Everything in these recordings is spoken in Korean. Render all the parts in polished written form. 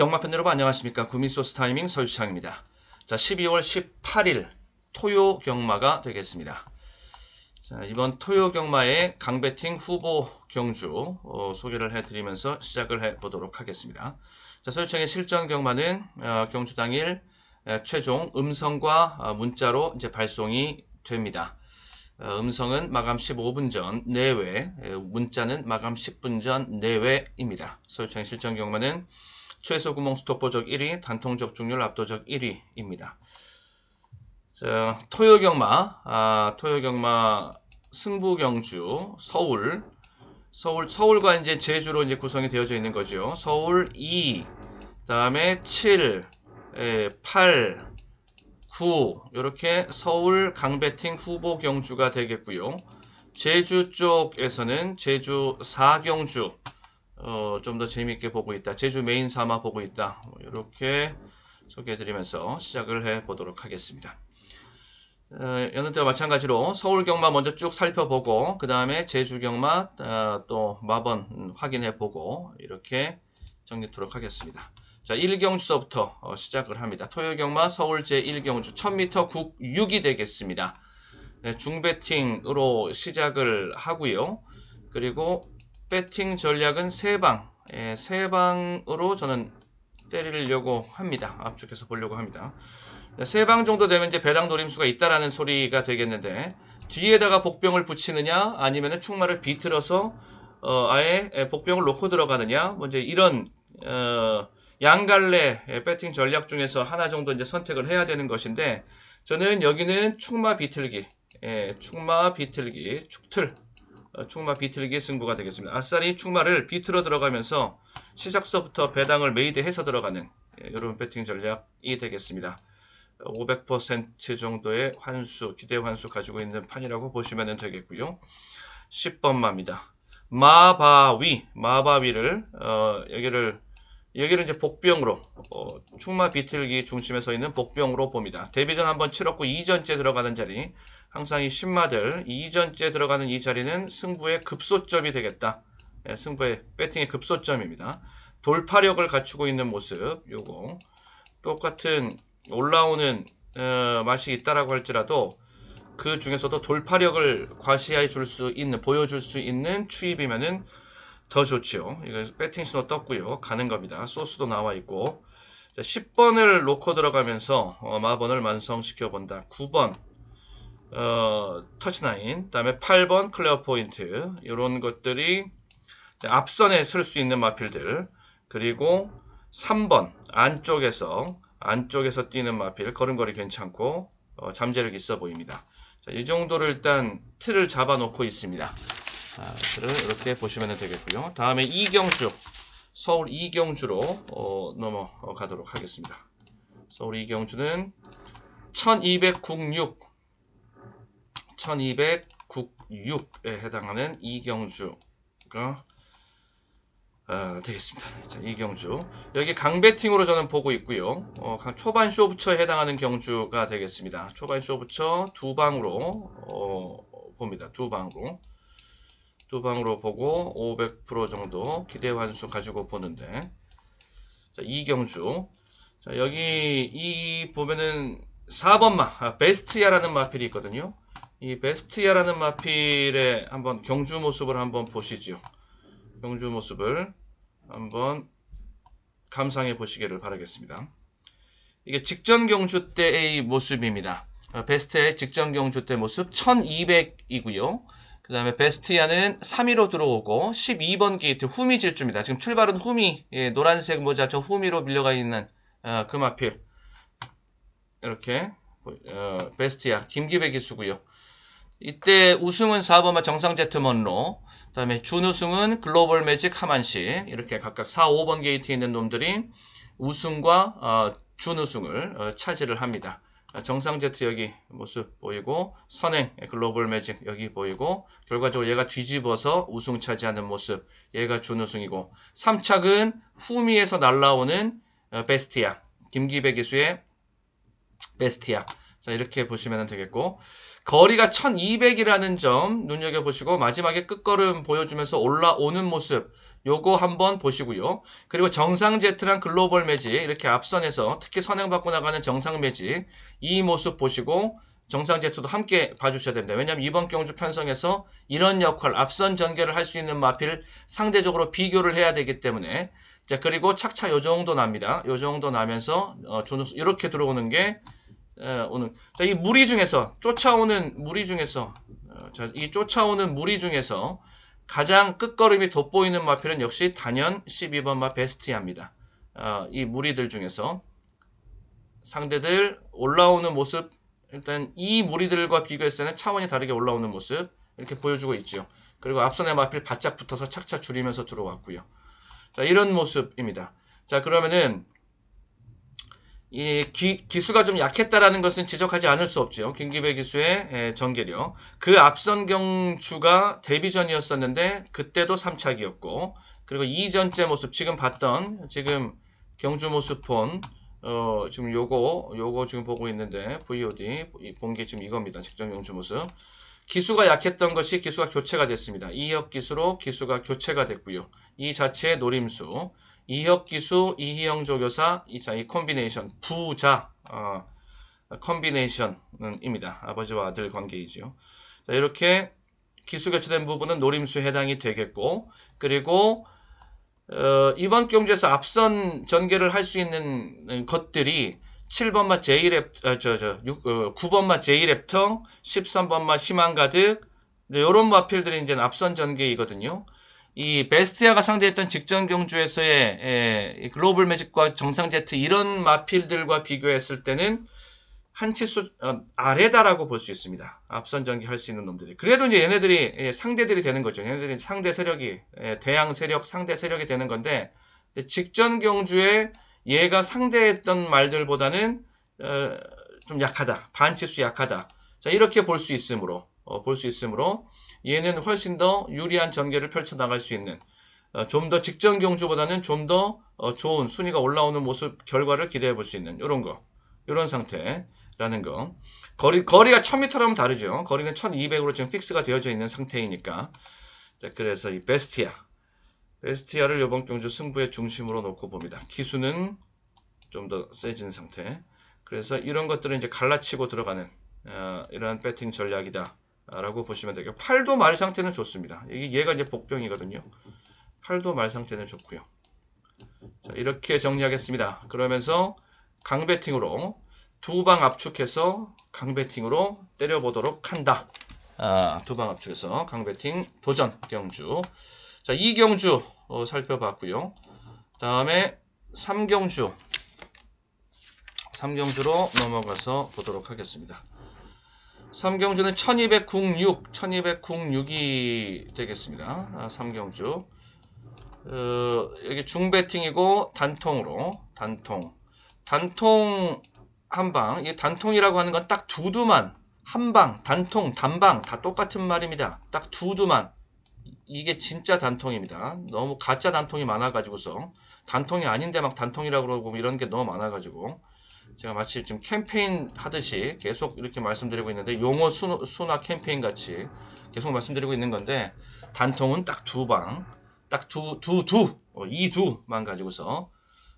경마편 여러분 안녕하십니까. 구미소스 타이밍 서유창입니다. 자, 12월 18일 토요 경마가 되겠습니다. 자, 이번 토요 경마의 강배팅 후보 경주 소개를 해드리면서 시작을 해보도록 하겠습니다. 자, 서유창의 실전 경마는 경주 당일 최종 음성과 문자로 이제 발송이 됩니다. 음성은 마감 15분 전 내외, 문자는 마감 10분 전 내외입니다. 서유창의 실전 경마는 최소 구멍 스토퍼적 1위, 단통 적중률 압도적 1위입니다. 자, 토요경마, 토요경마 승부경주 서울과 이제 제주로 이제 구성이 되어져 있는 거죠. 서울 2, 다음에 7, 8, 9 이렇게 서울 강배팅 후보 경주가 되겠고요. 제주 쪽에서는 제주 4경주 좀 더 재미있게 보고 있다. 제주 메인 삼아 보고 있다. 이렇게 소개해드리면서 시작을 해보도록 하겠습니다. 여느 때와 마찬가지로 서울 경마 먼저 쭉 살펴보고 그 다음에 제주 경마 또 마번 확인해보고 이렇게 정리토록 하겠습니다. 자, 1경주서부터 시작을 합니다. 토요 경마 서울 제1경주 1000m 국6이 되겠습니다. 네, 중배팅으로 시작을 하고요. 그리고 배팅 전략은 3방, 3방으로 저는 때리려고 합니다. 압축해서 보려고 합니다. 3방 정도 되면 이제 배당 노림수가 있다라는 소리가 되겠는데, 뒤에다가 복병을 붙이느냐, 아니면 충마를 비틀어서 아예 복병을 놓고 들어가느냐, 먼저 이런 양갈래 배팅 전략 중에서 하나 정도 이제 선택을 해야 되는 것인데, 저는 여기는 충마 비틀기, 충마 비틀기, 충마 비틀기 승부가 되겠습니다. 아싸리 충마를 비틀어 들어가면서 시작서부터 배당을 메이드해서 들어가는 이런 배팅 전략이 되겠습니다. 500% 정도의 환수, 기대 환수 가지고 있는 판이라고 보시면 되겠고요. 10번 마입니다. 마바위를 여기를 이제 복병으로 충마 비틀기 중심에 서 있는 복병으로 봅니다. 데뷔전 한번 치렀고 2전째 들어가는 자리, 항상 이 신마들 2전째 들어가는 이 자리는 승부의 급소점이 되겠다. 승부의 배팅의 급소점입니다. 돌파력을 갖추고 있는 모습, 요거 똑같은 올라오는 맛이 있다라고 할지라도 그 중에서도 돌파력을 과시해 줄 수 있는, 보여줄 수 있는 추입이면은 더 좋죠. 이거 배팅 신호 떴고요. 가는 겁니다. 소스도 나와 있고. 자, 10번을 놓고 들어가면서 마번을 완성시켜 본다. 9번 터치나인, 그다음에 8번 클레어 포인트, 이런 것들이 앞선에 쓸 수 있는 마필들, 그리고 3번 안쪽에서 뛰는 마필, 걸음걸이 괜찮고 잠재력 있어 보입니다. 자, 이 정도를 일단 틀을 잡아 놓고 있습니다. 틀을 이렇게 보시면 되겠고요. 다음에 이경주, 서울 이경주로 넘어가도록 하겠습니다. 서울 이경주는 1206에 해당하는 이경주가 되겠습니다. 자, 이경주. 여기 강배팅으로 저는 보고 있고요. 초반 쇼부처에 해당하는 경주가 되겠습니다. 초반 쇼부처 두 방으로 봅니다. 두 방으로 보고 500% 정도 기대 환수 가지고 보는데, 자, 이경주. 자, 여기 이 보면은 4번마 베스티아라는 마필이 있거든요. 이 베스티아라는 마필의 한번 경주 모습을 한번 보시죠. 경주 모습을 한번 감상해 보시기를 바라겠습니다. 이게 직전 경주 때의 모습입니다. 베스트의 직전 경주 때 모습 1200이고요. 그 다음에 베스티아는 3위로 들어오고 12번 게이트 후미 질주입니다. 지금 출발은 후미, 노란색 모자 저 후미로 밀려가 있는 그 마필. 이렇게 베스티아 김기배 기수고요. 이때 우승은 4번마 정상 제트 먼로, 그 다음에 준우승은 글로벌 매직 하만시, 이렇게 각각 4, 5번 게이트에 있는 놈들이 우승과 준우승을 차지를 합니다. 정상 제트 여기 모습 보이고, 선행 글로벌 매직 여기 보이고, 결과적으로 얘가 뒤집어서 우승 차지하는 모습, 얘가 준우승이고, 3착은 후미에서 날라오는 베스티아, 김기배 기수의 베스티아, 자, 이렇게 보시면 되겠고, 거리가 1200이라는 점 눈여겨보시고, 마지막에 끝걸음 보여주면서 올라오는 모습, 요거 한번 보시고요. 그리고 정상 Z랑 글로벌 매직, 이렇게 앞선에서 특히 선행받고 나가는 정상 매직, 이 모습 보시고, 정상 Z도 함께 봐주셔야 됩니다. 왜냐하면 이번 경주 편성에서 이런 역할, 앞선 전개를 할 수 있는 마필 상대적으로 비교를 해야 되기 때문에, 자, 그리고 착차 요 정도 납니다. 요 정도 나면서, 이렇게 들어오는 게, 오늘, 자, 이 무리 중에서, 쫓아오는 무리 중에서, 이 쫓아오는 무리 중에서 가장 끝걸음이 돋보이는 마필은 역시 단연 12번 마 베스티아입니다. 이 무리들 중에서 상대들 올라오는 모습, 일단 이 무리들과 비교했을 때는 차원이 다르게 올라오는 모습, 이렇게 보여주고 있죠. 그리고 앞선의 마필 바짝 붙어서 착차 줄이면서 들어왔고요. 자, 이런 모습입니다. 자, 그러면은, 이 기수가 좀 약했다라는 것은 지적하지 않을 수 없죠. 김기배 기수의 전개력. 그 앞선 경주가 데뷔전이었었는데 그때도 3착이었고, 그리고 이전째 모습 지금 봤던 지금 경주 모습 본 지금 요거 지금 보고 있는데 VOD 본 게 지금 이겁니다. 직전 경주 모습. 기수가 약했던 것이 기수가 교체가 됐습니다. 이혁 기수로 기수가 교체가 됐고요. 이 자체의 노림수. 이혁 기수, 이희영 조교사, 이 콤비네이션, 부자, 콤비네이션입니다. 아버지와 아들 관계이죠. 자, 이렇게 기수 교체된 부분은 노림수에 해당이 되겠고, 그리고, 이번 경주에서 앞선 전개를 할 수 있는 것들이 7번 맛 J랩, 9번 맛 J랩터, 13번 맛 희망 가득, 이런 마필들이 이제 앞선 전개이거든요. 이 베스티아가 상대했던 직전 경주에서의 글로벌 매직과 정상 제트 이런 마필들과 비교했을 때는 한 치수 아래다라고 볼 수 있습니다. 앞선 전개할 수 있는 놈들이. 그래도 이제 얘네들이 상대들이 되는 거죠. 얘네들이 상대 세력이 대항 세력, 상대 세력이 되는 건데 직전 경주에 얘가 상대했던 말들보다는 좀 약하다. 반 치수 약하다. 자, 이렇게 볼 수 있으므로 얘는 훨씬 더 유리한 전개를 펼쳐나갈 수 있는 좀 더 직전 경주보다는 좀 더 좋은 순위가 올라오는 모습 결과를 기대해 볼 수 있는 이런 상태라는 거. 거리가 1000m라면 다르죠. 거리는 1200으로 지금 픽스가 되어져 있는 상태이니까. 자, 그래서 이 베스티아를 이번 경주 승부의 중심으로 놓고 봅니다. 기수는 좀 더 세진 상태. 그래서 이런 것들은 이제 갈라치고 들어가는 이러한 배팅 전략이다. 라고 보시면 되겠고, 팔도 말 상태는 좋습니다. 얘가 이제 복병이거든요. 팔도 말 상태는 좋고요. 자, 이렇게 정리하겠습니다. 그러면서 강배팅으로 두 방 압축해서 강배팅으로 때려보도록 한다. 두 방 압축해서 강배팅 도전 경주. 자, 2경주 살펴봤고요. 다음에 3경주로 넘어가서 보도록 하겠습니다. 3경주는 1206이 되겠습니다. 3경주. 여기 중배팅이고 단통 한방. 이 단통이라고 하는 건 딱 두두만, 한방, 단통, 단방 다 똑같은 말입니다. 딱 두두만. 이게 진짜 단통입니다. 너무 가짜 단통이 많아가지고서 단통이 아닌데 막 단통이라고 그러고 이런 게 너무 많아가지고 제가 마치 지금 캠페인 하듯이 계속 이렇게 말씀드리고 있는데 용어 수나 캠페인 같이 계속 말씀드리고 있는 건데 단통은 딱 두 방, 딱 이두만 가지고서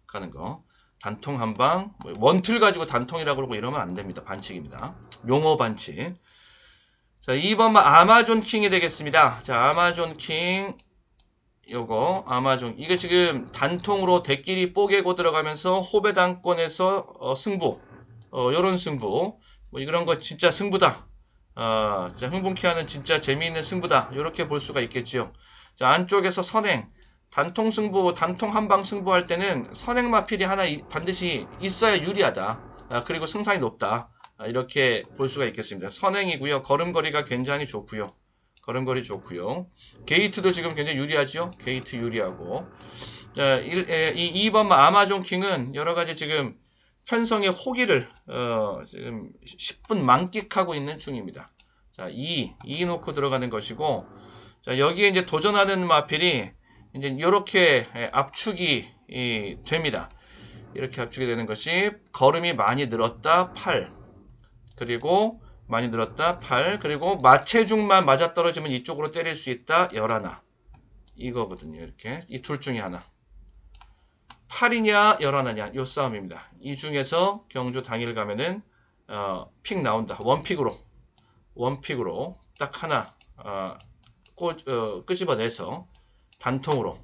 가는 거. 단통 한 방, 원틀 가지고 단통이라고 그러고 이러면 안 됩니다. 반칙입니다. 용어 반칙. 자, 2번 아마존 킹이 되겠습니다. 자, 아마존 킹. 이게 지금 단통으로 대끼리 뽀개고 들어가면서 호배당권에서 승부, 요런 승부, 뭐 이런 거 진짜 승부다. 진짜 흥분케 하는 진짜 재미있는 승부다. 이렇게 볼 수가 있겠지요. 자, 안쪽에서 선행, 단통 승부, 단통 한방 승부할 때는 선행 마필이 하나 반드시 있어야 유리하다. 그리고 승산이 높다. 이렇게 볼 수가 있겠습니다. 선행이고요. 걸음걸이가 굉장히 좋고요. 게이트도 지금 굉장히 유리하죠. 게이트 유리하고. 자, 이 2번 아마존 킹은 여러가지 지금 편성의 호기를 지금 10분 만끽하고 있는 중입니다. 자, 2 놓고 들어가는 것이고, 자, 여기에 이제 도전하는 마필이 이제 이렇게 압축이 됩니다. 이렇게 압축이 되는 것이 걸음이 많이 늘었다 8. 그리고 많이 늘었다 8, 그리고 마체중만 맞아떨어지면 이쪽으로 때릴 수 있다 11. 이거거든요. 이렇게 이 둘 중에 하나. 8이냐 11냐 요 싸움입니다. 이 중에서 경주 당일 가면은 픽 나온다. 원픽으로 딱 하나 끄집어내서 단통으로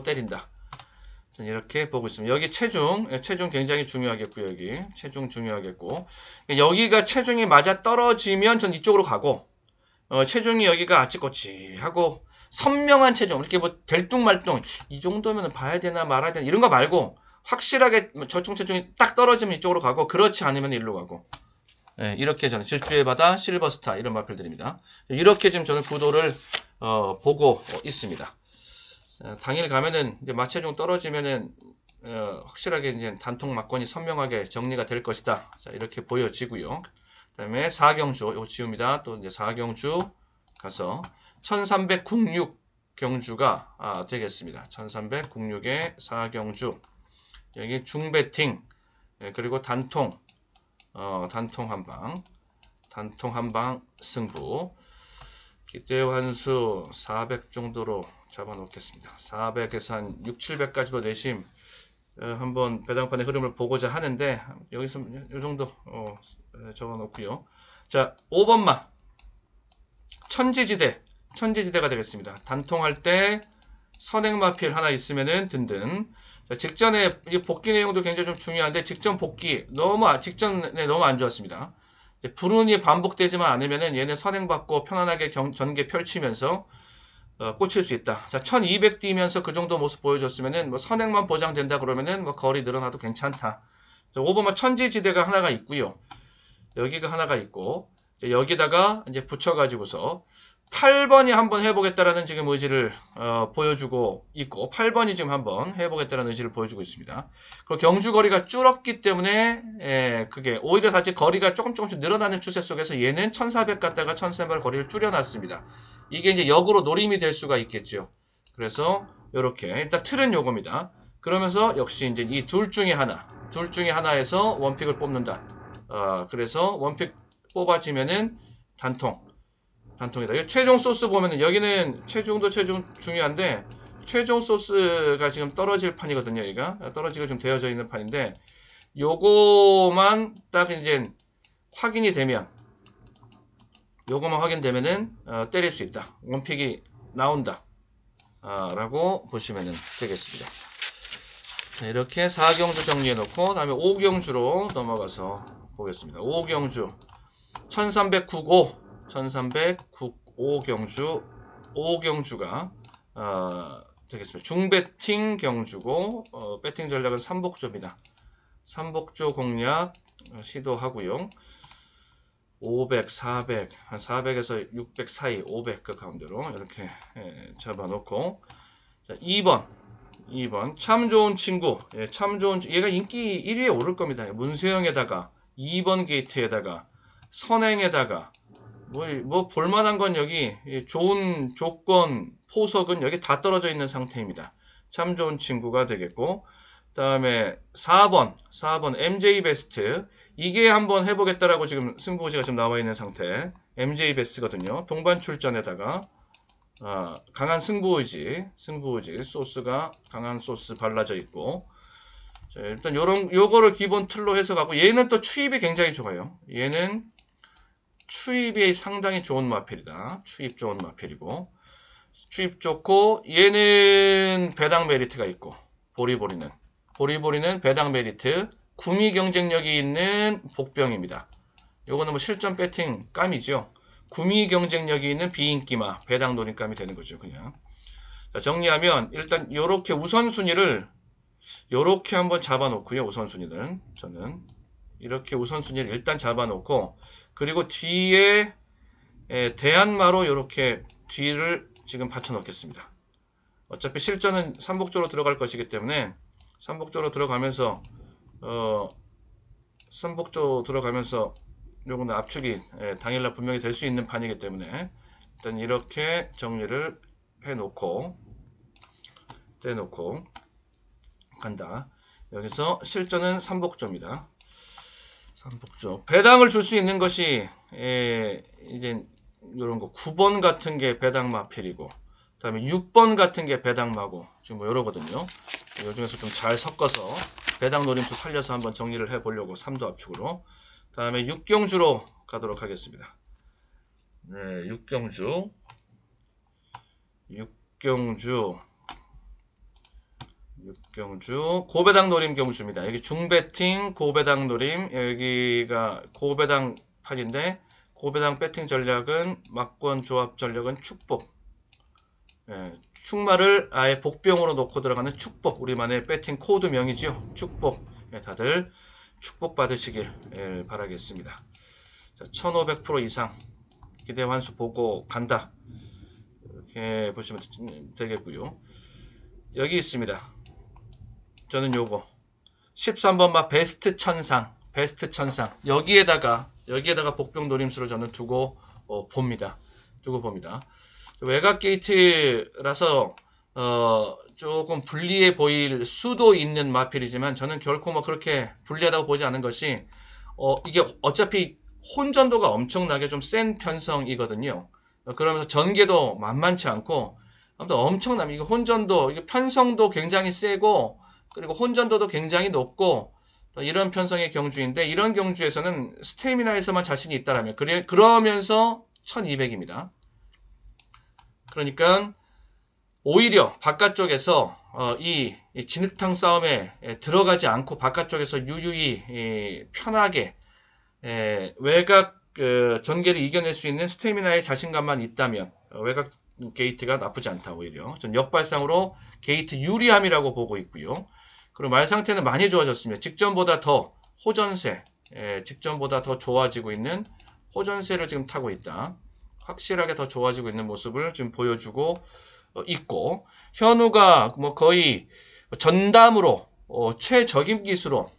때린다. 저는 이렇게 보고 있습니다. 여기 체중 굉장히 중요하겠고요. 여기 체중 중요하겠고, 여기가 체중이 맞아 떨어지면 전 이쪽으로 가고, 체중이 여기가 아찌꼬치하고 선명한 체중, 이렇게 뭐 될뚱말뚱 이 정도면 봐야 되나 말아야 되나 이런 거 말고 확실하게 저쪽 체중이 딱 떨어지면 이쪽으로 가고, 그렇지 않으면 일로 가고. 네, 이렇게 저는 질주의 바다, 실버스타 이런 마표를 드립니다. 이렇게 지금 저는 구도를 보고 있습니다. 당일 가면은 이제 마체중 떨어지면은 확실하게 이제 단통 막건이 선명하게 정리가 될 것이다. 자, 이렇게 보여지고요. 그다음에 4경주 이거 지웁니다. 또 이제 4경주 가서 1306 경주가 되겠습니다. 1306의 4경주 여기 중배팅 그리고 단통 한방 승부. 기대 환수 400 정도로 잡아 놓겠습니다. 400에서 한 6, 700까지도 내심 한번 배당판의 흐름을 보고자 하는데, 여기서 이 정도 적어 놓고요. 자, 5번마 천지지대가 되겠습니다. 단통할 때 선행마필 하나 있으면은 든든. 자, 직전에 복귀 내용도 굉장히 좀 중요한데, 직전에 너무 안 좋았습니다. 불운이 반복되지만 않으면은 얘네 선행받고 편안하게 전개 펼치면서 꽂힐 수 있다. 자, 1200 뛰면서 그 정도 모습 보여줬으면은 뭐 선행만 보장된다 그러면은 뭐 거리 늘어나도 괜찮다. 자, 5번마 천지지대가 하나가 있고요. 여기가 하나가 있고, 여기다가 이제 붙여가지고서 8번이 한번 해보겠다라는 지금 의지를 보여주고 있고, 8번이 지금 한번 해보겠다라는 의지를 보여주고 있습니다. 그리고 경주 거리가 줄었기 때문에 그게 오히려 다시 거리가 조금씩 늘어나는 추세 속에서 얘는 1400 갔다가 1300 거리를 줄여놨습니다. 이게 이제 역으로 노림이 될 수가 있겠죠. 그래서 이렇게 일단 틀은 요겁니다. 그러면서 역시 이제 이 둘 중에 하나에서 원픽을 뽑는다. 그래서 원픽 뽑아지면은 단통이다. 이 최종 소스 보면은 여기는 체중 중요한데, 최종 소스가 지금 떨어질 판이거든요. 여기가 떨어지고 좀 되어져 있는 판인데, 요거만 딱 이제 확인되면은 때릴 수 있다. 원픽이 나온다. 라고 보시면 되겠습니다. 자, 이렇게 4경주 정리해 놓고 다음에 5경주로 넘어가서 보겠습니다. 5경주 1395 경주 5경주가 되겠습니다. 중배팅 경주고 배팅 전략은 삼복조입니다. 삼복조 공략 시도하고요. 500, 400, 한 400에서 600 사이, 500 그 가운데로 이렇게 잡아놓고, 자, 2번 참 좋은 친구, 얘가 인기 1위에 오를 겁니다. 문세영에다가 2번 게이트에다가 선행에다가 뭐 볼만한 건 여기 좋은 조건 포석은 여기 다 떨어져 있는 상태입니다. 참 좋은 친구가 되겠고, 다음에 4번 MJ 베스트, 이게 한번 해보겠다라고 지금 승부의지가 지금 나와 있는 상태. MJ 베스트거든요. 동반 출전에다가 강한 승부의지 소스가 강한 소스 발라져 있고, 자, 일단 요거를 기본 틀로 해서 가고, 얘는 또 추입이 굉장히 좋아요. 얘는 추입이 상당히 좋은 마필이다. 추입 좋은 마필이고, 추입 좋고, 얘는 배당 메리트가 있고, 보리보리는 배당 메리트, 구미 경쟁력이 있는 복병입니다. 요거는 뭐 실전 배팅 감이죠. 구미 경쟁력이 있는 비인기마, 배당 노린감이 되는 거죠, 그냥. 자, 정리하면 일단 요렇게 우선순위를 요렇게 한번 잡아놓고요. 우선순위는 저는 이렇게 우선순위를 일단 잡아놓고, 그리고 뒤에 대한마로 이렇게 뒤를 지금 받쳐놓겠습니다. 어차피 실전은 삼복조로 들어갈 것이기 때문에 삼복조로 들어가면서 요거는 압축이 당일날 분명히 될 수 있는 판이기 때문에 일단 이렇게 정리를 해놓고 떼놓고 간다. 여기서 실전은 삼복조입니다. 삼복조. 배당을 줄 수 있는 것이 이제 이런 거 9번 같은 게 배당 마필이고, 그다음에 6번 같은 게 배당마고, 지금 뭐 이러거든요. 이 중에서 좀 잘 섞어서 배당 노림수 살려서 한번 정리를 해보려고 3도 압축으로. 다음에 육경주로 가도록 하겠습니다. 네, 육경주. 고배당 노림 경주입니다. 여기 중배팅 고배당 노림, 여기가 고배당 판인데 고배당 배팅 전략은 막권 조합 전략은 축복. 예, 축마를 아예 복병으로 놓고 들어가는 축복, 우리만의 배팅 코드명이지요. 축복. 예, 다들 축복 받으시길 바라겠습니다. 자, 1500% 이상 기대 환수 보고 간다. 이렇게 보시면 되겠고요. 여기 있습니다. 저는 요거 13번 마 베스트 천상, 여기에다가 복병 노림수를 저는 두고 봅니다. 외곽 게이트라서 조금 불리해 보일 수도 있는 마필이지만 저는 결코 뭐 그렇게 불리하다고 보지 않은 것이 이게 어차피 혼전도가 엄청나게 좀 센 편성이거든요. 그러면서 전개도 만만치 않고 아무튼 엄청납니다. 이게 혼전도, 이게 편성도 굉장히 세고 그리고 혼전도도 굉장히 높고 이런 편성의 경주인데, 이런 경주에서는 스태미나에서만 자신이 있다라면 그러면서 1200입니다. 그러니까 오히려 바깥쪽에서 이 진흙탕 싸움에 들어가지 않고 바깥쪽에서 유유히 편하게 외곽 전개를 이겨낼 수 있는 스태미나의 자신감만 있다면 외곽 게이트가 나쁘지 않다. 오히려 전 역발상으로 게이트 유리함이라고 보고 있고요. 그리고 말 상태는 많이 좋아졌습니다. 직전보다 더 호전세, 직전보다 더 좋아지고 있는 호전세를 지금 타고 있다. 확실하게 더 좋아지고 있는 모습을 지금 보여주고 있고, 현우가 뭐 거의 전담으로 최적임 기수로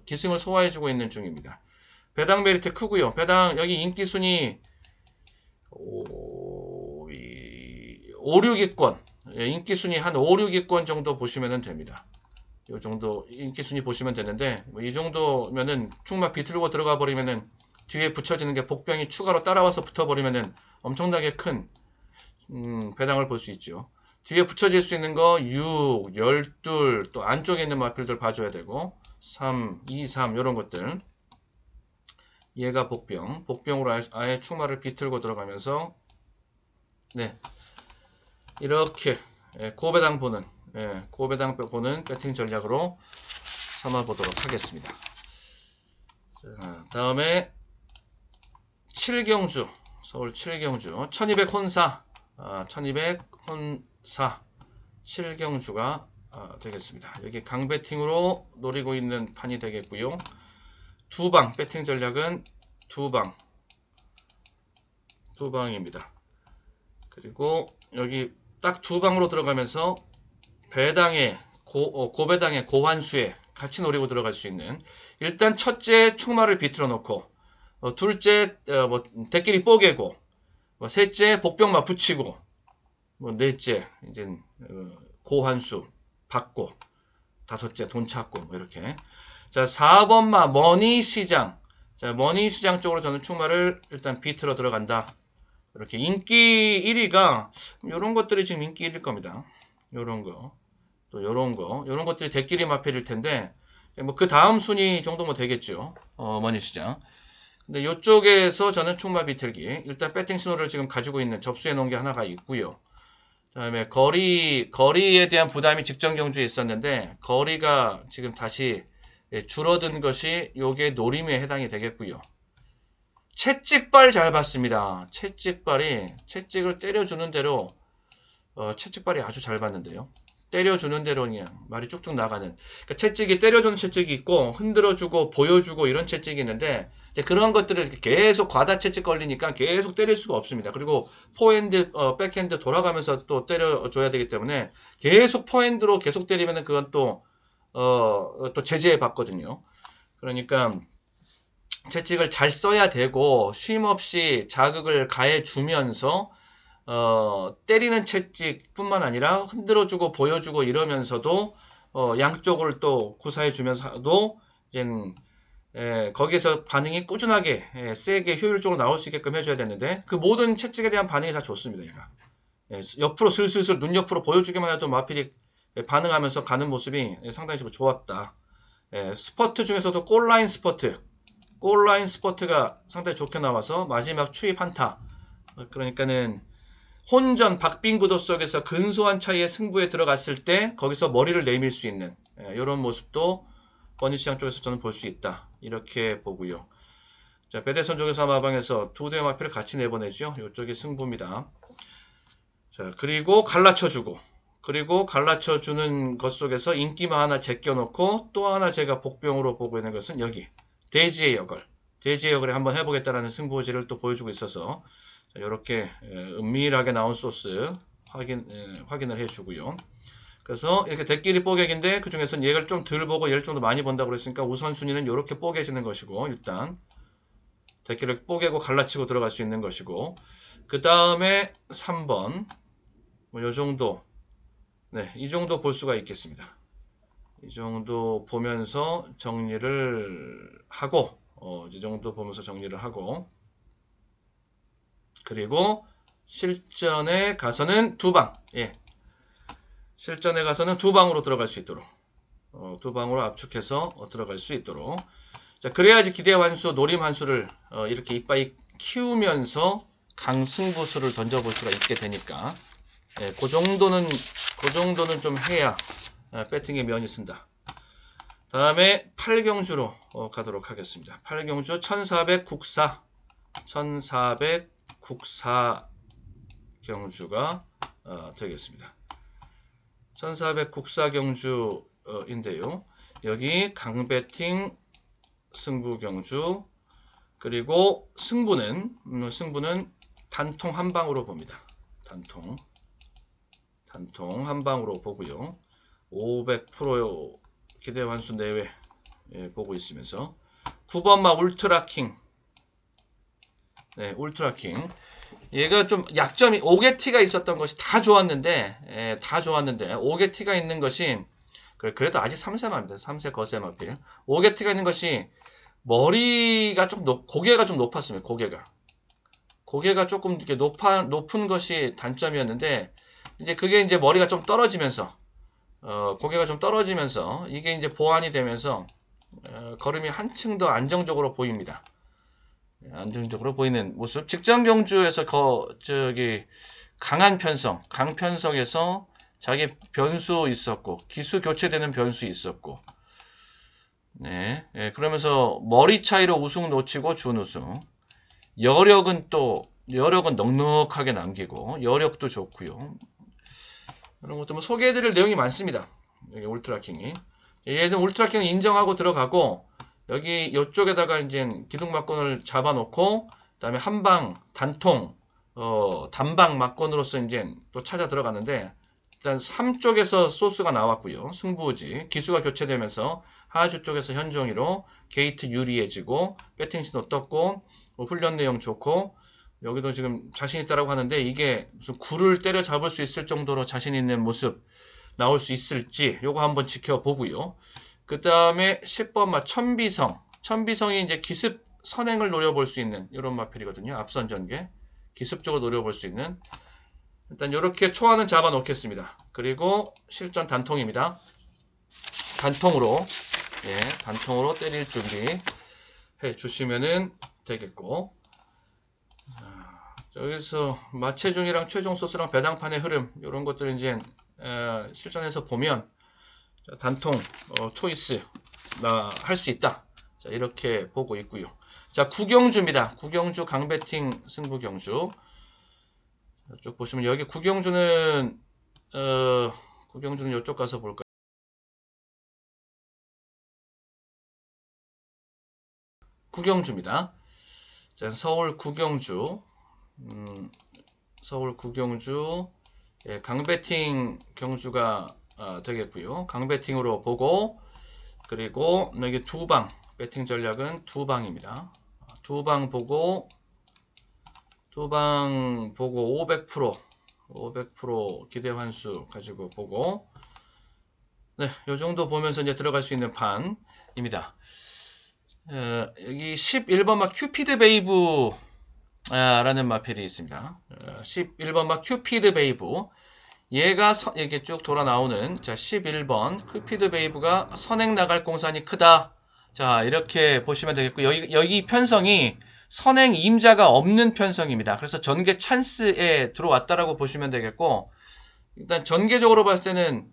기승을 소화해주고 있는 중입니다. 배당 메리트 크고요. 배당 여기 인기 순위 5, 6위권, 인기 순위 한 5, 6위권 정도 보시면 됩니다. 이 정도 인기 순위 보시면 되는데, 이 정도면은 축마 비틀고 들어가 버리면은 뒤에 붙여지는 게 복병이 추가로 따라와서 붙어버리면은 엄청나게 큰 배당을 볼 수 있죠. 뒤에 붙여질 수 있는 거 6, 12, 또 안쪽에 있는 마필들 봐줘야 되고 3, 2, 3 이런 것들. 얘가 복병으로 아예 축마를 비틀고 들어가면서 네, 이렇게 고배당 보는 배팅 전략으로 삼아보도록 하겠습니다. 자, 다음에 7경주, 서울 7경주 1200 혼사, 1200 혼사 7경주가 되겠습니다. 여기 강배팅으로 노리고 있는 판이 되겠고요. 두방 배팅 전략은 두방입니다. 그리고 여기 딱 두방으로 들어가면서 배당의 고배당의 고환수에 같이 노리고 들어갈 수 있는, 일단 첫째 축마를 비틀어 놓고 둘째 뭐 대끼리 뽀개고, 뭐 셋째 복병마 붙이고, 뭐 넷째 이제 고환수 받고, 다섯째 돈 찾고, 뭐 이렇게. 자, 4번마 머니시장. 자, 머니시장 쪽으로 저는 축마를 일단 비틀어 들어간다. 이렇게 인기 1위가 이런 것들이 지금 인기 1위일 겁니다. 요런 거, 또 요런 것들이 대끼리 마필일 텐데, 뭐 그 다음 순위 정도면 되겠죠. 머니시장. 근데 이쪽에서 저는 축마 비틀기, 일단 배팅 신호를 지금 가지고 있는, 접수해 놓은 게 하나가 있고요. 그다음에 거리에 대한 부담이 직전 경주에 있었는데 거리가 지금 다시 줄어든 것이 요게 노림에 해당이 되겠고요. 채찍발 잘 봤습니다. 채찍을 때려주는 대로 채찍발이 아주 잘 봤는데요. 때려주는 대로 그냥 말이 쭉쭉 나가는, 그러니까 채찍이 때려주는 채찍이 있고 흔들어주고 보여주고 이런 채찍이 있는데, 그런 것들을 계속 과다 채찍 걸리니까 계속 때릴 수가 없습니다. 그리고 포핸드, 백핸드 돌아가면서 또 때려줘야 되기 때문에 계속 포핸드로 계속 때리면은 그건 또 제재해 받거든요. 그러니까 채찍을 잘 써야 되고 쉼없이 자극을 가해주면서 때리는 채찍뿐만 아니라 흔들어주고 보여주고 이러면서도 양쪽을 또 구사해주면서도 이제 거기에서 반응이 꾸준하게 세게 효율적으로 나올 수 있게끔 해줘야 되는데 그 모든 채찍에 대한 반응이 다 좋습니다. 얘가 옆으로 슬슬슬 눈 옆으로 보여주기만 해도 마필이 반응하면서 가는 모습이 상당히 좀 좋았다. 스퍼트 중에서도 골라인 스퍼트가 상당히 좋게 나와서 마지막 추입 한타. 그러니까는 혼전 박빙구도 속에서 근소한 차이의 승부에 들어갔을 때 거기서 머리를 내밀 수 있는 이런 모습도 버니시장 쪽에서 저는 볼 수 있다. 이렇게 보고요. 자, 배대선 쪽에서 마방에서 두 대의 마필을 같이 내보내죠. 이쪽이 승부입니다. 자, 그리고 갈라쳐주고, 그리고 갈라쳐주는 것 속에서 인기만 하나 제껴놓고 또 하나 제가 복병으로 보고 있는 것은 여기 대지의 역을 한번 해보겠다라는 승부지를 또 보여주고 있어서 자, 이렇게 은밀하게 나온 소스 확인을 해주고요. 그래서 이렇게 대끼리 뽀개기인데 그 중에서는 얘를 좀 덜 보고 얘를 좀 더 많이 본다고 그랬으니까 우선순위는 이렇게 뽀개지는 것이고 일단 대끼를 뽀개고 갈라치고 들어갈 수 있는 것이고 그 다음에 3번 뭐 요 정도 이 정도 볼 수가 있겠습니다. 이 정도 보면서 정리를 하고 이 정도 보면서 정리를 하고 그리고 실전에 가서는 두 방 실전에 가서는 두 방으로 들어갈 수 있도록 두 방으로 압축해서 들어갈 수 있도록 자 그래야지 기대 환수 노림 환수를 이렇게 이빠이 키우면서 강승부수를 던져볼 수가 있게 되니까 그 정도는 좀 해야 배팅의 면이 쓴다. 다음에 8경주로 가도록 하겠습니다. 8경주 1400 국사 1400 국사 경주가 되겠습니다. 1400 국사 경주인데요. 여기 강배팅 승부 경주 그리고 승부는 단통 한 방으로 봅니다. 단통 한 방으로 보고요. 500% 기대 환수 내외 보고 있으면서 9번마 울트라킹 울트라킹 얘가 좀 약점이 5개티가 있었던 것이 다 좋았는데 5개티가 있는 것이 그래도 아직 3세마입니다. 3세 거세마필 5개티가 있는 것이 머리가 좀 고개가 좀 높았습니다. 고개가 조금 이렇게 높은 것이 단점이었는데 이제 그게 이제 머리가 좀 떨어지면서 고개가 좀 떨어지면서 이게 이제 보완이 되면서 걸음이 한층 더 안정적으로 보입니다. 안정적으로 보이는 모습. 직전 경주에서 강한 편성, 강편성에서 자기 변수 있었고 기수 교체되는 변수 있었고 그러면서 머리 차이로 우승 놓치고 준우승. 여력은 넉넉하게 남기고 여력도 좋고요. 이런 것도 뭐 소개해드릴 내용이 많습니다. 여기 울트라킹이 얘는 울트라킹을 인정하고 들어가고 여기 이쪽에다가 이제 기둥 막건을 잡아놓고 그다음에 한방 단통 단방 막건으로서 이제 또 찾아 들어갔는데 일단 3쪽에서 소스가 나왔고요. 승부지 기수가 교체되면서 하주 쪽에서 현종이로 게이트 유리해지고 배팅 신호 떴고 훈련 내용 좋고 여기도 지금 자신 있다라고 하는데 이게 무슨 굴을 때려 잡을 수 있을 정도로 자신 있는 모습 나올 수 있을지 요거 한번 지켜보고요. 그 다음에 10번마 천비성이 이제 기습 선행을 노려볼 수 있는 이런 마필이거든요. 앞선 전개 기습적으로 노려볼 수 있는 일단 이렇게 초안은 잡아 놓겠습니다. 그리고 실전 단통입니다. 단통으로 때릴 준비 해 주시면은 되겠고 여기서 마체중이랑 최종 소스랑 배당판의 흐름 이런 것들 이제 실전에서 보면 단통 초이스 할 수 있다. 자, 이렇게 보고 있고요. 자, 구경주입니다. 구경주 강배팅 승부 경주. 쭉 보시면 여기 구경주는 이쪽 가서 볼까요? 구경주입니다. 자, 서울 구경주. 서울 구경주 강배팅 경주가 되겠고요. 강배팅으로 보고 그리고 여기 두방 배팅 전략은 두방입니다. 두방 보고 500% 기대 환수 가지고 보고 요 정도 보면서 이제 들어갈 수 있는 판입니다. 여기 11번 막 큐피드 베이브 라는 마필이 있습니다. 11번 막 큐피드 베이브. 얘가 이렇게 쭉 돌아 나오는, 자, 11번 큐피드 베이브가 선행 나갈 공산이 크다. 자, 이렇게 보시면 되겠고, 여기 편성이 선행 임자가 없는 편성입니다. 그래서 전개 찬스에 들어왔다라고 보시면 되겠고, 일단 전개적으로 봤을 때는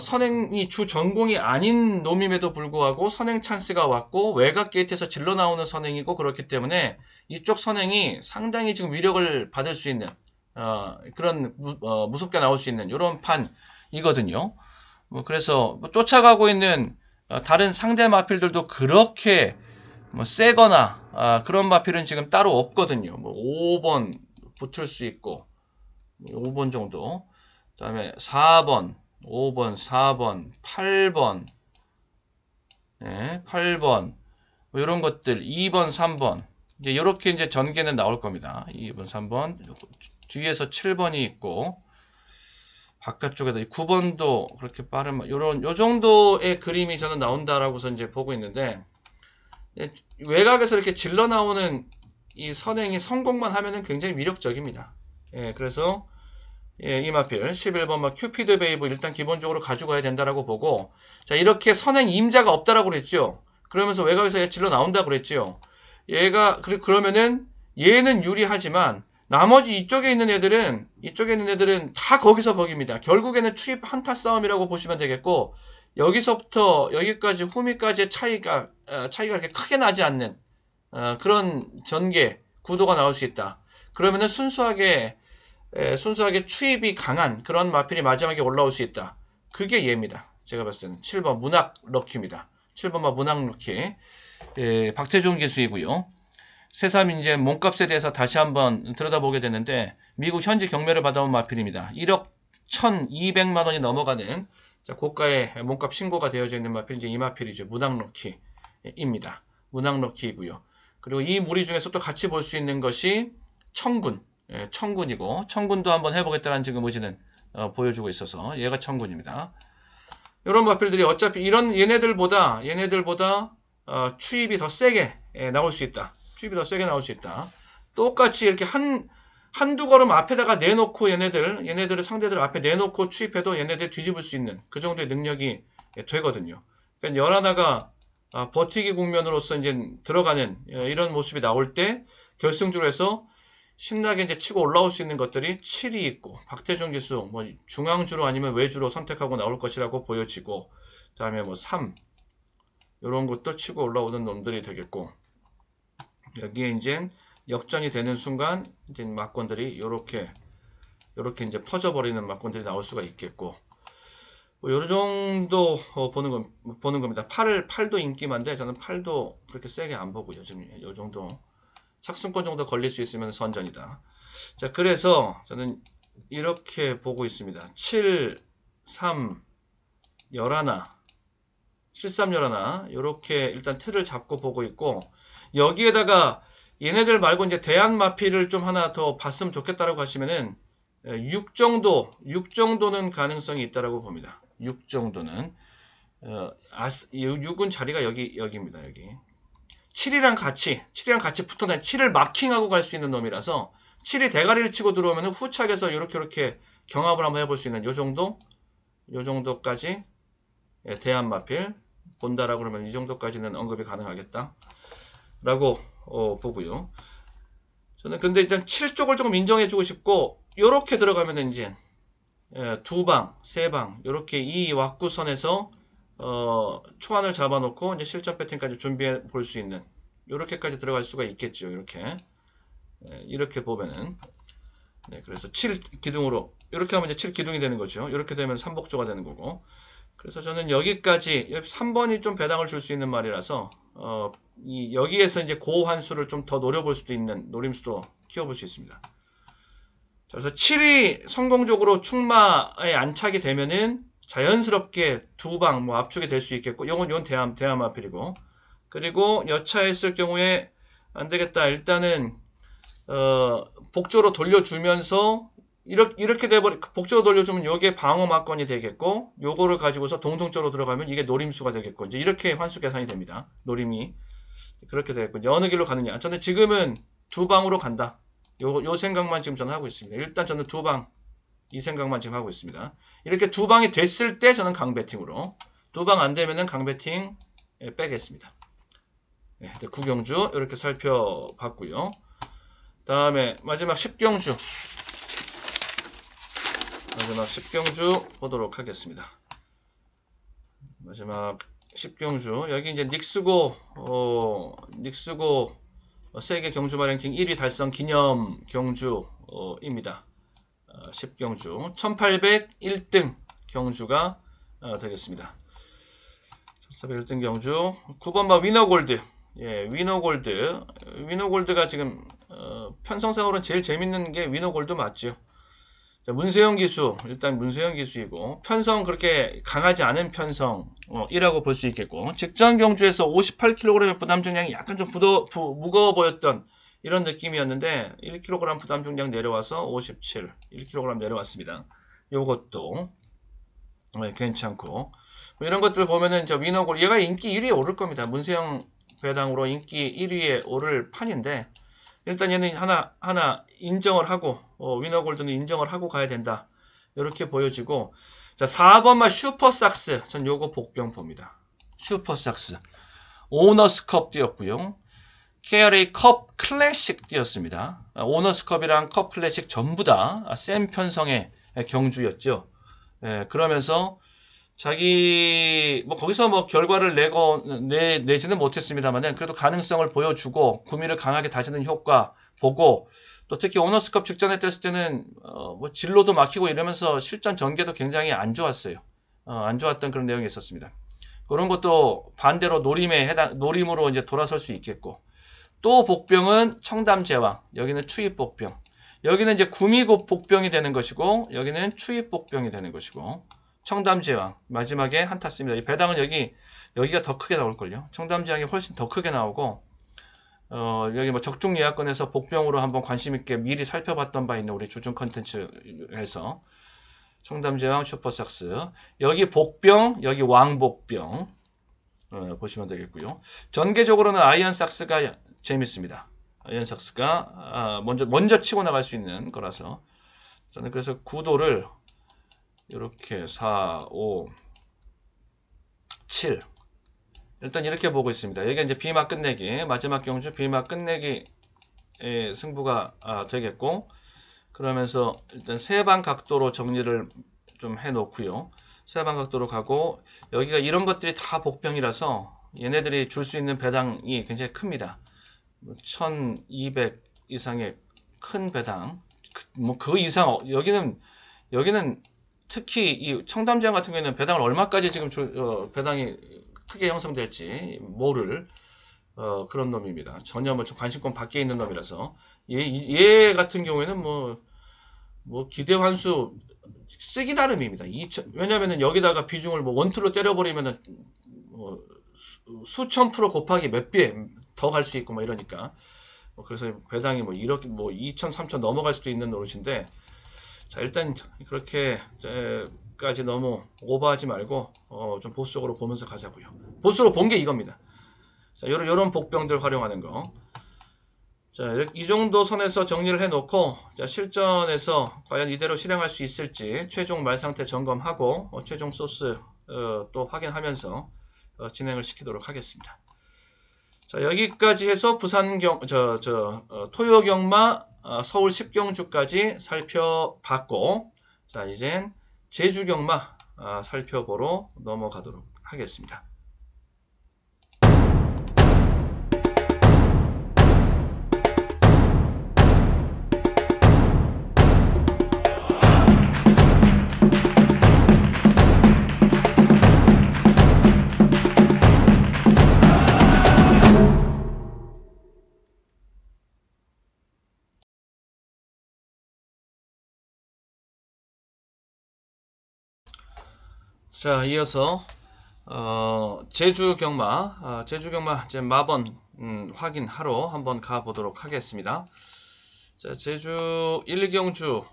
선행이 주 전공이 아닌 놈임에도 불구하고 선행 찬스가 왔고 외곽 게이트에서 질러 나오는 선행이고, 그렇기 때문에 이쪽 선행이 상당히 지금 위력을 받을 수 있는 그런 무섭게 나올 수 있는 이런 판이거든요. 그래서 쫓아가고 있는 다른 상대 마필들도 그렇게 세거나 그런 마필은 지금 따로 없거든요. 5번 붙을 수 있고 5번 정도, 그 다음에 4번, 5번, 4번, 8번, 네, 8번, 이런 것들, 2번, 3번, 이제 이렇게 이제 전개는 나올 겁니다. 2번, 3번, 뒤에서 7번이 있고, 바깥쪽에다 9번도 그렇게 빠른, 요 정도의 그림이 저는 나온다라고서 이제 보고 있는데, 외곽에서 이렇게 질러 나오는 이 선행이 성공만 하면은 굉장히 위력적입니다. 예, 그래서 이 마필 11번 막 큐피드 베이브 일단 기본적으로 가져가야 된다라고 보고, 자, 이렇게 선행 임자가 없다라고 그랬죠. 그러면서 외곽에서 얘 질러 나온다고 그랬죠. 얘가 그러면은 얘는 유리하지만 나머지 이쪽에 있는 애들은 다 거기서 거기입니다. 결국에는 추입 한타 싸움이라고 보시면 되겠고, 여기서부터 여기까지 후미까지의 차이가 그렇게 크게 나지 않는 그런 전개 구도가 나올 수 있다. 그러면은 순수하게 추입이 강한 그런 마필이 마지막에 올라올 수 있다. 그게 얘입니다. 제가 봤을 때는 7번 문학 럭키입니다. 7번만 문학 럭키. 박태종 기수이고요. 새삼 이제 몸값에 대해서 다시 한번 들여다보게 되는데, 미국 현지 경매를 받아온 마필입니다. 1억 1,200만 원이 넘어가는, 자, 고가의 몸값 신고가 되어져 있는 마필, 이제 이 마필이죠. 문학 럭키입니다. 문학 럭키이고요. 그리고 이 무리 중에서 또 같이 볼 수 있는 것이 청군. 청군이고, 청군도 한번 해보겠다는 지금 의지는 보여주고 있어서 얘가 청군입니다. 이런 마필들이 어차피 얘네들보다 추입이 더 세게 나올 수 있다. 추입이 더 세게 나올 수 있다. 똑같이 이렇게 한두 걸음 앞에다가 내놓고 얘네들을 상대들 앞에 내놓고 추입해도 얘네들 뒤집을 수 있는 그 정도의 능력이 되거든요. 그러니까 열하나가 버티기 국면으로서 이제 들어가는 이런 모습이 나올 때 결승주로 해서 신나게 이제 치고 올라올 수 있는 것들이 7이 있고, 박태종 기수 중앙주로 아니면 외주로 선택하고 나올 것이라고 보여지고, 그 다음에 3 이런 것도 치고 올라오는 놈들이 되겠고, 여기에 이제 역전이 되는 순간 이제 막권들이 이렇게 이제 퍼져버리는 막권들이 나올 수가 있겠고, 요 정도 보는 겁니다. 8도 인기만데 저는 8도 그렇게 세게 안 보고요. 지금 요 정도 착순권 정도 걸릴 수 있으면 선전이다. 자, 그래서 저는 이렇게 보고 있습니다. 7, 3, 11, 7, 3, 11 이렇게 일단 틀을 잡고 보고 있고, 여기에다가 얘네들 말고 이제 대안 마필을 좀 하나 더 봤으면 좋겠다라고 하시면은 6 정도는 가능성이 있다라고 봅니다. 6 정도는 6은 자리가 여기입니다. 여기 7이랑 같이 붙어다니 7을 마킹하고 갈 수 있는 놈이라서 7이 대가리를 치고 들어오면 후착에서 이렇게 경합을 한번 해볼 수 있는 요 정도까지 대안 마필 본다라고 그러면 이 정도까지는 언급이 가능하겠다 라고 보고요. 저는 근데 일단 7쪽을 조금 인정해주고 싶고, 요렇게 들어가면 이제 2방, 3방 요렇게 이 왁구선에서 초안을 잡아놓고 이제 실전 배팅까지 준비해 볼 수 있는, 요렇게까지 들어갈 수가 있겠죠. 이렇게 보면은, 네, 그래서 7기둥으로 이렇게 하면 이제 7기둥이 되는 거죠. 이렇게 되면 3복조가 되는 거고, 그래서 저는 여기까지 3번이 좀 배당을 줄 수 있는 말이라서 여기에서 이제 고환수를 좀 더 노려볼 수도 있는 노림수도 키워볼 수 있습니다. 그래서 7이 성공적으로 충마에 안착이 되면은 자연스럽게 2방 압축이 될 수 있겠고, 이건 대함 마필이고, 그리고 여차했을 경우에 안 되겠다, 일단은 복조로 돌려주면서 이렇게 돼버리, 복조로 돌려주면 요게 방어 막건이 되겠고, 요거를 가지고서 동동적으로 들어가면 이게 노림수가 되겠고, 이제 이렇게 환수 계산이 됩니다. 노림이. 그렇게 되겠군요. 어느 길로 가느냐. 저는 지금은 두 방으로 간다. 요 생각만 지금 저는 하고 있습니다. 일단 저는 두 방, 이 생각만 지금 하고 있습니다. 이렇게 두 방이 됐을 때 저는 강배팅으로, 두 방 안 되면은 강배팅 빼겠습니다. 네, 구경주 이렇게 살펴봤고요. 다음에 마지막 10경주. 마지막 10경주 보도록 하겠습니다. 마지막 10경주. 여기 이제 닉스고 세계 경주 마랭킹 1위 달성 기념 경주입니다. 10경주 1801등 경주가 되겠습니다. 1801등 경주 9번 바 위너골드. 예, 위너골드가 지금 편성상으로는 제일 재밌는 게 위너골드 맞죠. 자, 문세영 기수, 일단 문세영 기수이고 편성 그렇게 강하지 않은 편성이라고 볼 수 있겠고, 직전 경주에서 58kg의 부담 중량이 약간 좀 무거워 보였던 이런 느낌이었는데 1kg 부담 중량 내려와서 57, 1kg 내려왔습니다. 요것도 괜찮고, 뭐 이런 것들 보면은 저 위너골 얘가 인기 1위에 오를 겁니다. 문세영 배당으로 인기 1위에 오를 판인데, 일단 얘는 하나 인정을 하고, 위너골드는 인정을 하고 가야 된다. 이렇게 보여지고, 자, 4번만 슈퍼삭스. 전 요거 복병 봅니다. 슈퍼삭스. 오너스컵 뛰었고요. KRA 컵 클래식 뛰었습니다. 오너스컵이랑 컵 클래식 전부 다 센 편성의 경주였죠. 그러면서 자기 거기서 뭐 결과를 내지는 못했습니다만은 그래도 가능성을 보여주고 구미를 강하게 다지는 효과 보고, 또 특히 오너스컵 직전에 떴을 때는 뭐 진로도 막히고 이러면서 실전 전개도 굉장히 안 좋았어요. 안 좋았던 그런 내용이 있었습니다. 그런 것도 반대로 노림으로 이제 돌아설 수 있겠고, 또 복병은 청담제왕, 여기는 추입복병, 여기는 이제 구미고 복병이 되는 것이고, 여기는 추입복병이 되는 것이고, 청담제왕 마지막에 한타 씁니다. 이 배당은 여기가 더 크게 나올걸요. 청담제왕이 훨씬 더 크게 나오고, 여기 뭐 적중 예약권에서 복병으로 한번 관심있게 미리 살펴봤던 바 있는 우리 주중 컨텐츠에서 청담제왕 슈퍼삭스, 여기 복병, 여기 왕복병 보시면 되겠고요. 전개적으로는 아이언삭스가 재밌습니다. 아이언삭스가 먼저 치고 나갈 수 있는 거라서 저는 그래서 구도를 이렇게 4, 5, 7 일단 이렇게 보고 있습니다. 여기가 이제 비마 끝내기, 마지막 경주 비마 끝내기 승부가 되겠고, 그러면서 일단 세방 각도로 정리를 좀 해놓고요. 세방 각도로 가고, 여기가 이런 것들이 다 복병이라서 얘네들이 줄 수 있는 배당이 굉장히 큽니다. 1200 이상의 큰 배당, 뭐 그 이상, 여기는 특히 이 청담제왕 같은 경우에는 배당을 얼마까지 지금 배당이 크게 형성될지 모를 그런 놈입니다. 전혀 뭐 관심권 밖에 있는 놈이라서 얘 같은 경우에는 뭐 기대 환수 쓰기 나름입니다. 왜냐면은 여기다가 비중을 뭐 원투로 때려버리면은 수천 프로 곱하기 몇 배 더 갈 수 있고 뭐 이러니까, 그래서 배당이 뭐 1억 뭐 2천 3천 넘어갈 수도 있는 노릇인데, 자, 일단 그렇게까지 너무 오버하지 말고 좀 보수적으로 보면서 가자고요. 보수로 본 게 이겁니다. 자, 요런 복병들 활용하는 거. 자, 이 정도 선에서 정리를 해놓고, 자, 실전에서 과연 이대로 실행할 수 있을지 최종 말 상태 점검하고 최종 소스 또 확인하면서 진행을 시키도록 하겠습니다. 자, 여기까지 해서 토요 경마 서울 10경주까지 살펴봤고, 자, 이젠 제주 경마 살펴보러 넘어가도록 하겠습니다. 자, 이어서 제주 경마 이제 마번 확인하러 한번 가보도록 하겠습니다. 자, 제주 1경주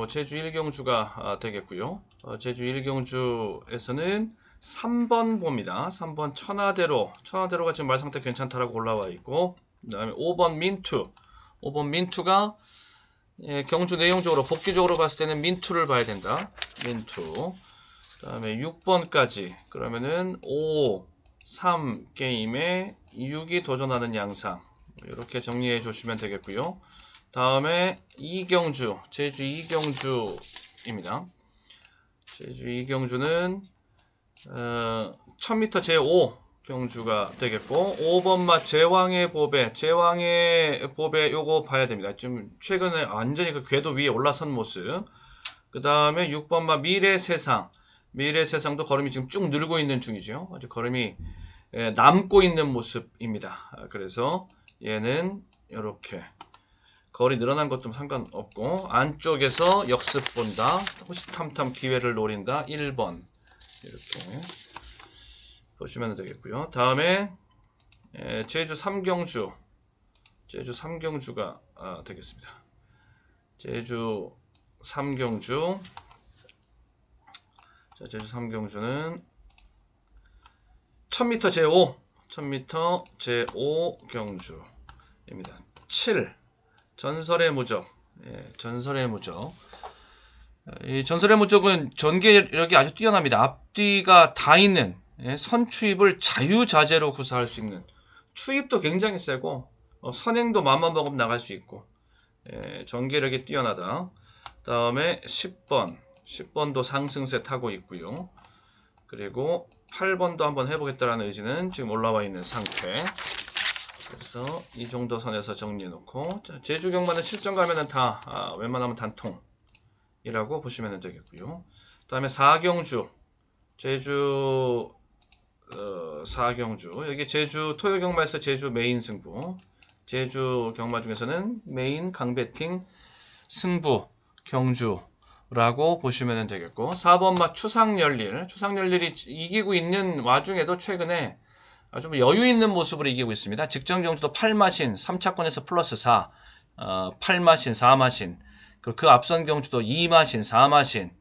제주 1경주가 되겠고요. 제주 1경주에서는 3번 봅니다. 3번 천하대로가 지금 말 상태 괜찮다라고 올라와 있고, 그 다음에 5번 민투. 5번 민투가 경주 내용적으로 복귀적으로 봤을 때는 민투를 봐야 된다. 민투. 그 다음에 6번까지 그러면은 5, 3 게임에 6이 도전하는 양상, 이렇게 정리해 주시면 되겠고요. 다음에 이경주, 제주 이경주입니다. 제주 이경주는 1000m 제5 경주가 되겠고, 5번 맛 제왕의 보배 요거 봐야 됩니다. 지금 최근에 완전히 그 궤도 위에 올라선 모습. 그 다음에 6번 맛 미래세상도 걸음이 지금 쭉 늘고 있는 중이죠. 아직 걸음이 남고 있는 모습입니다. 그래서 얘는 이렇게 거리 늘어난 것도 상관없고, 안쪽에서 역습 본다, 호시탐탐 기회를 노린다, 1번 이렇게 보시면 되겠고요. 다음에 제주 삼경주가 되겠습니다. 제주 삼경주. 자, 제주 삼경주는 1000m 제5 경주입니다. 7 전설의 무적. 전설의 무적. 이 전설의 무적은 전개력이 아주 뛰어납니다. 앞뒤가 다 있는, 선추입을 자유자재로 구사할 수 있는, 추입도 굉장히 세고 선행도 맘만 먹으면 나갈 수 있고, 전개력이 뛰어나다. 다음에 10번도 상승세 타고 있고요. 그리고 8번도 한번 해보겠다라는 의지는 지금 올라와 있는 상태. 그래서 이 정도 선에서 정리해 놓고, 제주 경마는 실전 가면은 다 웬만하면 단통이라고 보시면 되겠고요. 다음에 4경주, 제주 4경주, 여기 제주 토요 경마에서 제주 메인 승부, 제주 경마 중에서는 메인 강배팅 승부 경주라고 보시면 되겠고, 4번 맛 추상열일이 이기고 있는 와중에도 최근에 좀 여유 있는 모습으로 이기고 있습니다. 직전 경주도 8마신 3차권에서 플러스 4, 8마신 4마신, 그 앞선 경주도 2마신 4마신,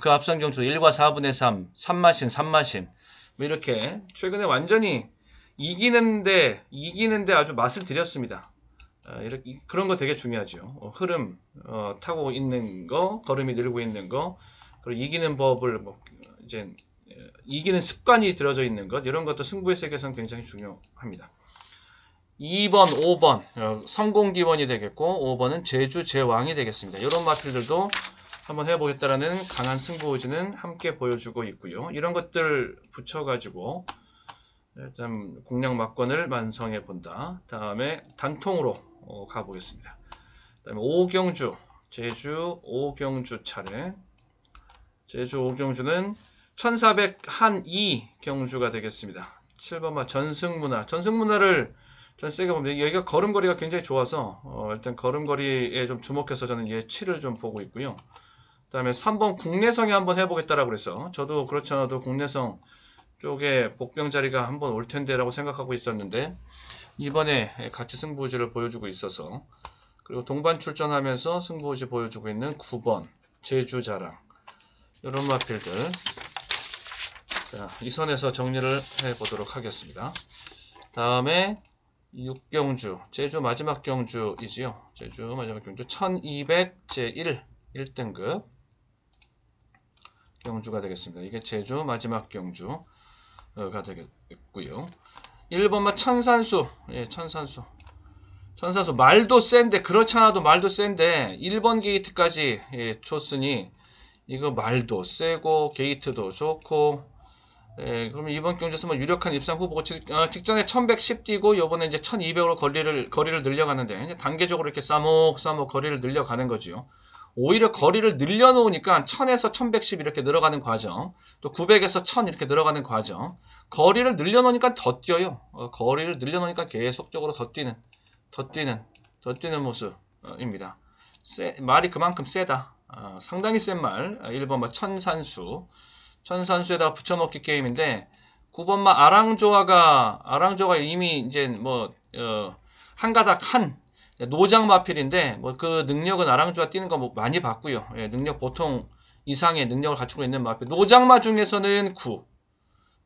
그 앞선 경주도 1과 4분의 3, 3마신 3마신, 뭐 이렇게 최근에 완전히 이기는데 아주 맛을 들였습니다. 이렇게 그런 거 되게 중요하죠. 흐름 타고 있는 거, 걸음이 늘고 있는 거, 그리고 이기는 법을 이제 이기는 습관이 들어져 있는 것, 이런 것도 승부의 세계에서는 굉장히 중요합니다. 2번, 5번 성공 기원이 되겠고, 5번은 제주 제왕이 되겠습니다. 이런 마필들도 한번 해보겠다라는 강한 승부 의지는 함께 보여주고 있고요. 이런 것들 붙여가지고 일단 공략 막권을 완성해 본다. 다음에 단통으로 가보겠습니다. 다음에 5경주, 제주 5경주 차례. 제주 5경주는 1402 경주가 되겠습니다. 7번마 전승문화를 전 세게 보면 여기가 걸음거리가 굉장히 좋아서 일단 걸음거리에 좀 주목해서 저는 얘 7을 좀 보고 있고요. 그 다음에 3번 국내성에 한번 해보겠다라고 그래서, 저도 그렇지 않아도 국내성 쪽에 복병 자리가 한번 올 텐데 라고 생각하고 있었는데, 이번에 같이 승부의지를 보여주고 있어서, 그리고 동반 출전하면서 승부의지 보여주고 있는 9번 제주자랑, 이런 마필들, 자, 이 선에서 정리를 해보도록 하겠습니다. 다음에 6경주, 제주 마지막 경주이지요. 제주 마지막 경주 1200 제1 1등급 경주가 되겠습니다. 이게 제주 마지막 경주가 되겠고요. 1번만 천산수. 천산수 말도 센데, 그렇지 않아도 말도 센데 1번 게이트까지 줬으니 이거 말도 세고 게이트도 좋고, 그러면 이번 경주에서 뭐 유력한 입상 후보고, 직전에 1110 뛰고 요번에 이제 1200으로 거리를 늘려가는데, 이제 단계적으로 이렇게 싸먹 거리를 늘려가는 거지요. 오히려 거리를 늘려놓으니까 1000에서 1110 이렇게 늘어가는 과정, 또 900에서 1000 이렇게 늘어가는 과정, 거리를 늘려놓으니까 더 뛰어요. 거리를 늘려놓으니까 계속적으로 더 뛰는 모습입니다. 말이 그만큼 세다. 상당히 센 말. 1번 천산수에다가 붙여먹기 게임인데, 9번마 아랑조아가 이미 이제 한 가닥 노장 마필인데, 그 능력은 아랑조아 뛰는 거 많이 봤고요. 능력 보통 이상의 능력을 갖추고 있는 마필. 노장마 중에서는 9,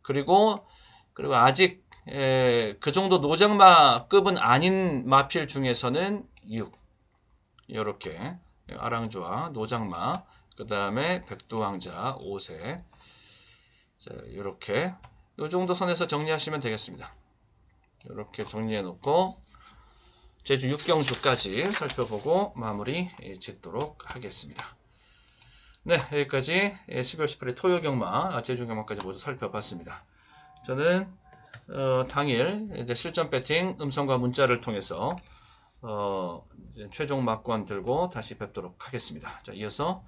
그리고 아직 그 정도 노장마급은 아닌 마필 중에서는 6. 이렇게 아랑조와 노장마, 그 다음에 백두왕자 5세. 자, 이렇게 이 정도 선에서 정리하시면 되겠습니다. 이렇게 정리해 놓고 제주 6경주까지 살펴보고 마무리 짓도록 하겠습니다. 네, 여기까지 12월 18일 토요경마, 제주경마까지 모두 살펴봤습니다. 저는 당일 이제 실전 배팅 음성과 문자를 통해서 이제 최종 막관 들고 다시 뵙도록 하겠습니다. 자, 이어서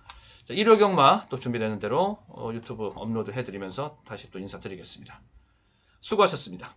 일요경마 또 준비되는 대로 유튜브 업로드 해드리면서 다시 또 인사드리겠습니다. 수고하셨습니다.